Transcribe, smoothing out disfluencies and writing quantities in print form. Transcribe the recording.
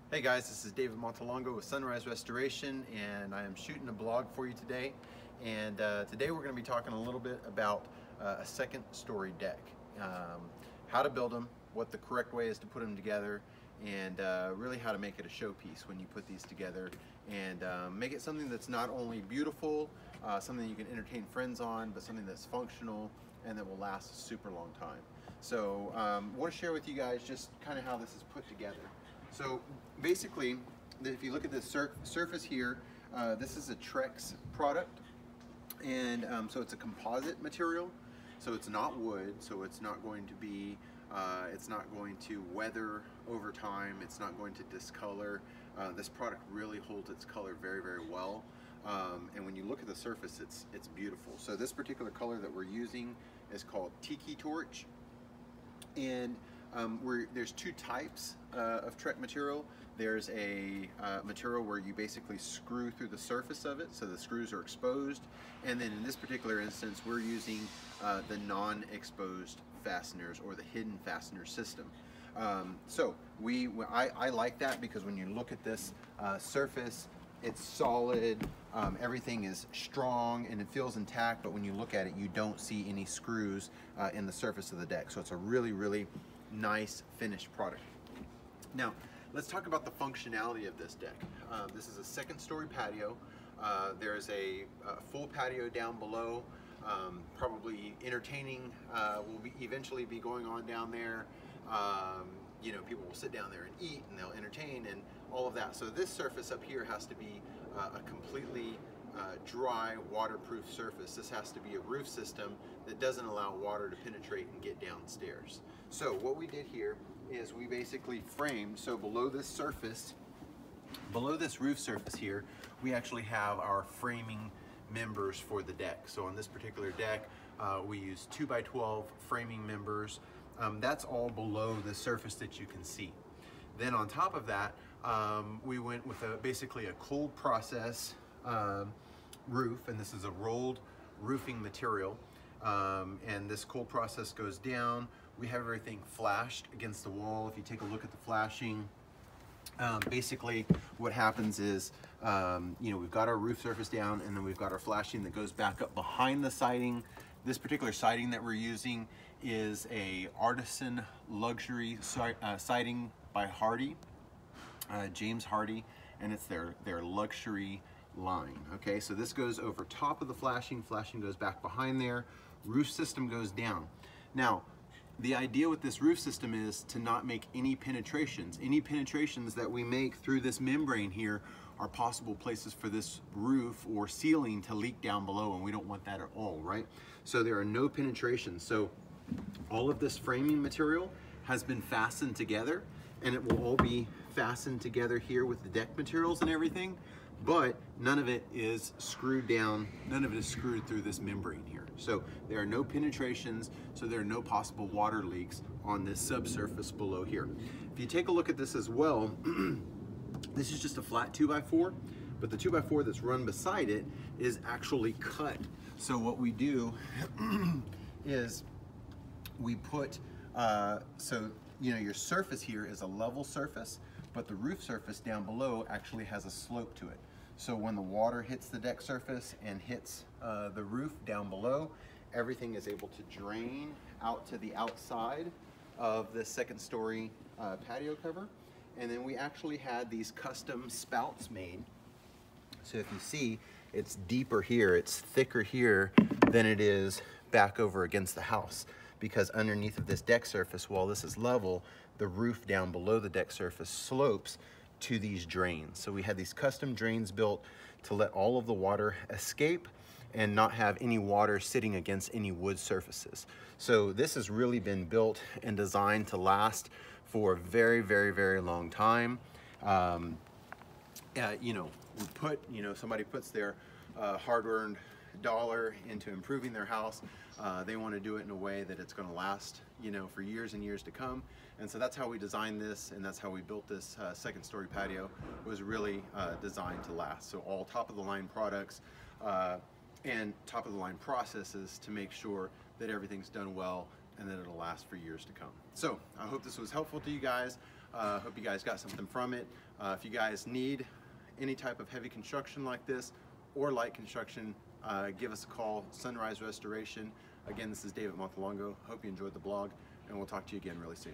Hey guys, this is David Montelongo with Sunrise Restoration, and I am shooting a blog for you today. And today we're going to be talking a little bit about a second story deck, how to build them, what the correct way is to put them together, and really how to make it a showpiece when you put these together, and make it something that's not only beautiful, something you can entertain friends on, but something that's functional and that will last a super long time. So I want to share with you guys just kind of how this is put together. So basically, if you look at this surface here, this is a Trex product, and so it's a composite material, so it's not wood, so it's not going to be, it's not going to weather over time, it's not going to discolor. This product really holds its color very, very well, and when you look at the surface, it's beautiful. So this particular color that we're using is called Tiki Torch, and there's two types of Trex material. There's a material where you basically screw through the surface of it, so the screws are exposed, and then in this particular instance we're using the non-exposed fasteners, or the hidden fastener system. So I like that because when you look at this surface, it's solid, everything is strong and it feels intact, but when you look at it you don't see any screws in the surface of the deck. So it's a really, really nice finished product. Now let's talk about the functionality of this deck. This is a second story patio. There is a full patio down below. Probably entertaining will eventually be going on down there. You know, people will sit down there and eat, and they'll entertain and all of that. So this surface up here has to be a completely dry, waterproof surface. This has to be a roof system that doesn't allow water to penetrate and get downstairs. So what we did here is we basically framed, so below this surface, below this roof surface here, we actually have our framing members for the deck. So on this particular deck, we use 2x12 framing members. That's all below the surface that you can see. Then on top of that, we went with basically a cold process roof, and this is a rolled roofing material. And this cold process goes down. We have everything flashed against the wall. If you take a look at the flashing, basically what happens is, you know, we've got our roof surface down, and then we've got our flashing that goes back up behind the siding. This particular siding that we're using is a artisan luxury siding by Hardy, James Hardy, and it's their luxury line. Okay, so this goes over top of the flashing goes back behind there, roof system goes down. Now the idea with this roof system is to not make any penetrations. Any penetrations that we make through this membrane here are possible places for this roof or ceiling to leak down below, and we don't want that at all, right? So there are no penetrations. So all of this framing material has been fastened together, and it will all be fastened together here with the deck materials and everything, but none of it is screwed down, none of it is screwed through this membrane here. So there are no penetrations, so there are no possible water leaks on this subsurface below here. If you take a look at this as well, this is just a flat 2x4, but the 2x4 that's run beside it is actually cut. So what we do is we put, so you know, your surface here is a level surface, but the roof surface down below actually has a slope to it. So when the water hits the deck surface and hits the roof down below, everything is able to drain out to the outside of the second story patio cover. And then we actually had these custom spouts made. So if you see, it's deeper here, it's thicker here than it is back over against the house, because underneath of this deck surface, while this is level, the roof down below the deck surface slopes to these drains. So we had these custom drains built to let all of the water escape and not have any water sitting against any wood surfaces. So this has really been built and designed to last for a very, very, very long time. You know, somebody puts their hard-earned dollar into improving their house. They want to do it in a way that it's going to last, you know, for years and years to come. And so that's how we designed this, and that's how we built this second story patio. It was really designed to last. So all top of the line products and top of the line processes to make sure that everything's done well and that it'll last for years to come. So I hope this was helpful to you guys. Hope you guys got something from it. If you guys need any type of heavy construction like this or light construction, give us a call, Sunrise Restoration. Again, this is David Montelongo. Hope you enjoyed the blog, and we'll talk to you again really soon.